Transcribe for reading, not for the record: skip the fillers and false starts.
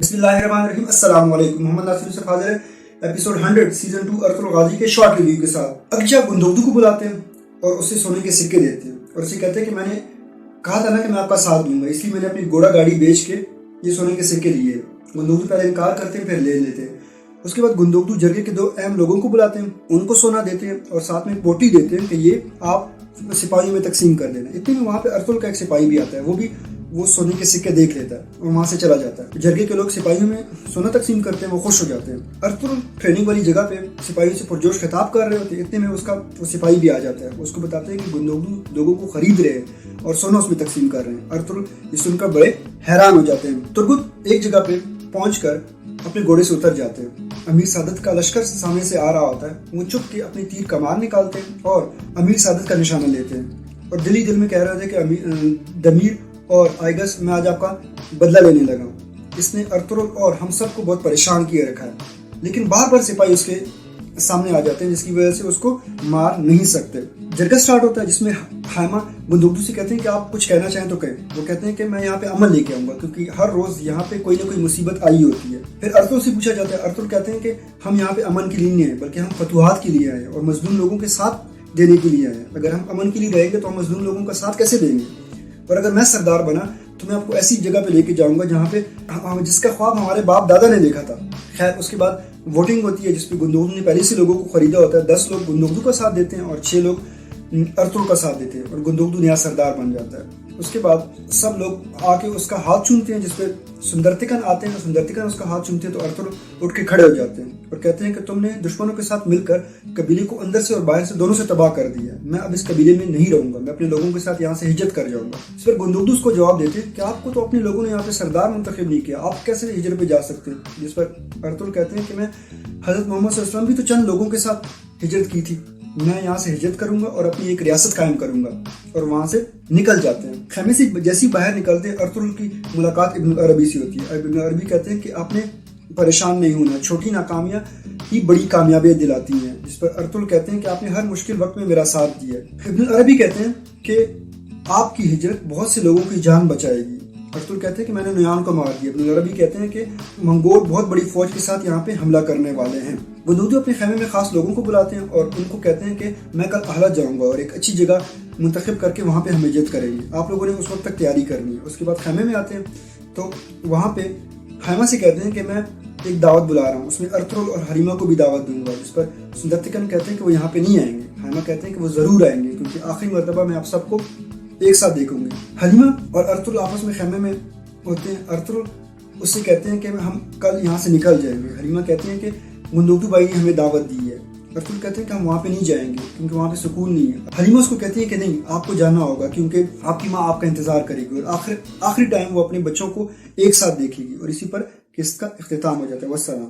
बिस्मिल्लाहिर्रहमानिर्रहीम। अस्सलाम वालेकुम। मोहम्मद नासिर यूसुफ हाजिर है एपिसोड 100 सीजन 2 अर्तुल गाजी के शॉर्ट रिव्यू के साथ। अगजा गुंदोगदू को बुलाते हैं और उससे सोने के सिक्के देते हैं और उसे कहते हैं कि मैंने कहा था ना कि मैं आपका साथ दूंगा, इसलिए मैंने अपनी घोड़ा गाड़ी बेच के ये सोने के सिक्के लिए। गुंदोगदू पहले इनकार करते हैं, फिर ले लेते हैं। उसके बाद गुंदोगदू जरगे के 2 अहम लोगों को बुलाते हैं, उनको सोना देते हैं और साथ में एक पोटी देते हैं कि ये आप सिपाहियों में तकसीम कर देना। इतने में वहाँ पे अर्तुल का एक सिपाही भी आता है, वो सोने के सिक्के देख लेता है और वहां से चला जाता है। जरगे के लोग सिपाहियों में सोना तकसीम करते हैं, वो खुश हो जाते हैं। अर्तुल ट्रेनिंग वाली जगह पे सिपाहियों से पुरजोश खिताब कर रहे होते हैं। इतने में वो सिपाही भी आ जाता है, उसको बताते हैं कि गुंदोगदू लोगों को खरीद रहे हैं और सोना उसमें तकसीम कर रहे हैं। अर्तुल ये सुनकर बड़े हैरान हो जाते हैं। तुर्गुत एक जगह पे पहुंचकर अपने घोड़े से उतर जाते हैं। अमीर सादत का लश्कर सामने से आ रहा होता है, वो चुप के अपनी तीर कमान निकालते हैं और अमीर सादत का निशाना लेते हैं और दिल ही दिल में कह रहे थे कि दमीर और आइगस, मैं आज आपका बदला लेने लगा। इसने अर्तुल और हम सब को बहुत परेशान किए रखा है, लेकिन बार बार सिपाही उसके सामने आ जाते हैं, जिसकी वजह से उसको मार नहीं सकते। जरगा स्टार्ट होता है जिसमें हायमा गुंदोगदू से कहते हैं कि आप कुछ कहना चाहें तो कहें। वो कहते हैं कि मैं यहाँ पे अमन लेके आऊंगा, क्योंकि हर रोज यहाँ पे कोई ना कोई मुसीबत आई होती है। फिर अर्तुल से पूछा जाता है, अर्तुल कहते हैं कि हम यहाँ पे अमन के लिए नहीं आए, बल्कि हम फतुहात के लिए आए और मजलूम लोगों के साथ देने के लिए आए। अगर हम अमन के लिए रहेंगे तो हम मजलूम लोगों का साथ कैसे देंगे, और अगर मैं सरदार बना तो मैं आपको ऐसी जगह पे लेके जाऊंगा जहाँ पे जिसका ख्वाब हमारे बाप दादा ने देखा था। खैर, उसके बाद वोटिंग होती है जिसपे गुंदोगदू ने पहले से लोगों को खरीदा होता है। 10 लोग गुंदोगदू का साथ देते हैं और 6 लोग अर्तुल का साथ देते हैं और गुंदोगदू नया सरदार बन जाता है। उसके बाद सब लोग आके उसका हाथ चूमते हैं, जिसपे सुंदरतिकन आते हैं। सुंदरतिकन उसका हाथ चूमते हैं तो अर्तुल उठ के खड़े हो जाते हैं और कहते हैं कि तुमने दुश्मनों के साथ मिलकर कबीले को अंदर से और बाहर से दोनों से तबाह कर दिया। मैं अब इस कबीले में नहीं रहूंगा, मैं अपने लोगों के साथ यहाँ से हिजरत कर जाऊंगा। इस पर गुंदोगदू उसको जवाब देते हैं कि आपको तो अपने लोगों ने यहाँ पे सरदार मुंतखब नहीं किया, आप कैसे हिजरत पे जा सकते हैं। जिस पर अर्तुल कहते हैं कि मैं हजरत मोहम्मद सल्लल्लाहु अलैहि वसल्लम भी तो चंद लोगों के साथ हिजरत की थी, मैं यहाँ से हिजरत करूंगा और अपनी एक रियासत कायम करूंगा। और वहां से निकल जाते हैं। खेमे से जैसी बाहर निकलते हैं, अर्तुल की मुलाकात इब्न अरबी से होती है। इब्न अरबी कहते हैं कि आपने परेशान नहीं होना, छोटी नाकामियां ही बड़ी कामयाबियां दिलाती हैं। जिस पर अर्तुल कहते हैं कि आपने हर मुश्किल वक्त में मेरा साथ दिया। इब्न अरबी कहते हैं कि आपकी हिजरत बहुत से लोगों की जान बचाएगी। अर्तुल कहते हैं कि मैंने नुयान को मार दिया। इब्न अरबी कहते हैं कि मंगोल बहुत बड़ी फौज के साथ यहाँ पे हमला करने वाले हैं। गुंदोगदू अपने खेमे में खास लोगों को बुलाते हैं और उनको कहते हैं कि मैं कल अहलत जाऊंगा और एक अच्छी जगह मुंतखब करके वहाँ पे हम हिजरत करेंगे, आप लोगों ने उस वक्त तक तैयारी करनी है। उसके बाद खेमे में आते हैं तो वहाँ पे हायमा से कहते हैं कि मैं एक दावत बुला रहा हूँ, उसमें अर्तुल और हलीमा को भी दावत दूंगा। जिस पर सुंदरतिकन कहते हैं कि वो यहाँ पे नहीं आएंगे। हायमा कहते हैं कि वो जरूर आएंगे, क्योंकि आखिरी मरतबा मैं आप सबको एक साथ देखूंगी। हलीमा और अर्तुल आपस में खेमे में होते हैं। अर्तुल उससे कहते हैं कि हम कल यहाँ से निकल जाएंगे। हलीमा कहती हैं कि गुंदोगदू भाई ने हमें दावत दी है। अर्तुल कहते हैं कि हम वहाँ पे नहीं जाएंगे क्योंकि वहाँ पे सुकून नहीं है। हलीमा उसको कहती है कि नहीं, आपको जाना होगा क्योंकि आपकी माँ आपका इंतजार करेगी और आखिरी टाइम वो अपने बच्चों को एक साथ देखेगी। और इसी पर किस्त का इख्तिताम हो जाता है। वस्सलाम।